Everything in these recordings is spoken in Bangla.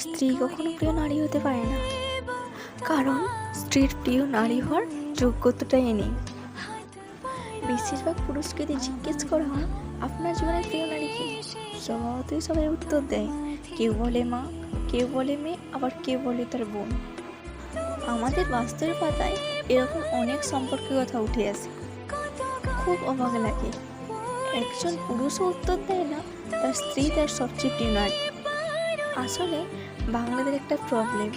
স্ত্রী কখনো প্রিয় নারী হতে পারে না, কারণ স্ত্রীর প্রিয় নারী হওয়ার যোগ্যতাটাই নেই। বেশিরভাগ পুরুষকে যদি জিজ্ঞেস করা হয় আপনার জীবনের প্রিয় নারী কি, স্বভাবতই সবাই উত্তর দেয়, কেউ বলে মা, কেউ বলে মেয়ে, আবার কেউ বলে তার বোন। আমাদের বাস্তবের পাতায় এরকম অনেক সম্পর্কের কথা উঠে আসে। খুব অবাক লাগে, একজন পুরুষও উত্তর দেয় না তার স্ত্রী তার সবচেয়ে প্রিয় নারী। আসলে বাংলাদের একটা প্রবলেম,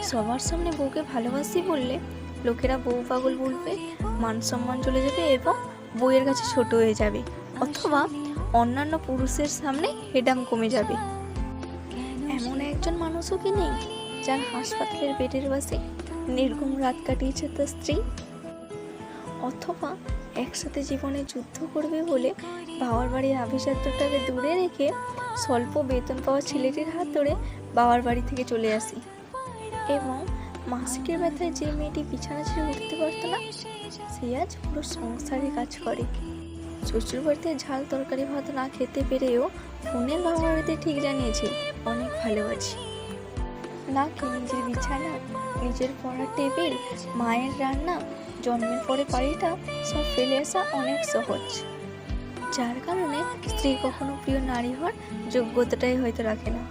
সবার সামনে বউকে ভালোবাসি বললে লোকেরা বউ পাগল বলবে, মান সম্মান চলে যাবে এবং বউয়ের কাছে ছোট হয়ে যাবে, অথবা অন্যান্য পুরুষের সামনে হেডাম কমে যাবে। এমন একজন মানুষও কি নেই যার হাসপাতালের বেডের পাশে নির্ঘুম রাত কাটিয়েছে তার স্ত্রী, অথবা একসাথে জীবনে যুদ্ধ করবে বলে বাবার বাড়ির আভিজাত্যটাকে দূরে রেখে স্বল্প বেতন পাওয়া ছেলেটির হাত ধরে বাবার বাড়ি থেকে চলে আসি, এবং মাসিকের ব্যথায় যে মেয়েটি বিছানা ছেড়ে উঠতে পারত না সে আজ পুরো সংসারে কাজ করে। শ্বশুর বাড়িতে ঝাল তরকারি ভাত না খেতে পেরেও ফোনের বাবার বাড়িতে ঠিক জানিয়েছে অনেক ভালো আছি। নাকি নিজের বিছানা, নিজের পড়ার টেবিল, মায়ের রান্না, জন্মের পরে বাড়িটা সব ফেলে আসা অনেক সহজ, যার কারণে স্ত্রী কখনো প্রিয় নারী হওয়ার যোগ্যতাটাই হয়তো রাখে না।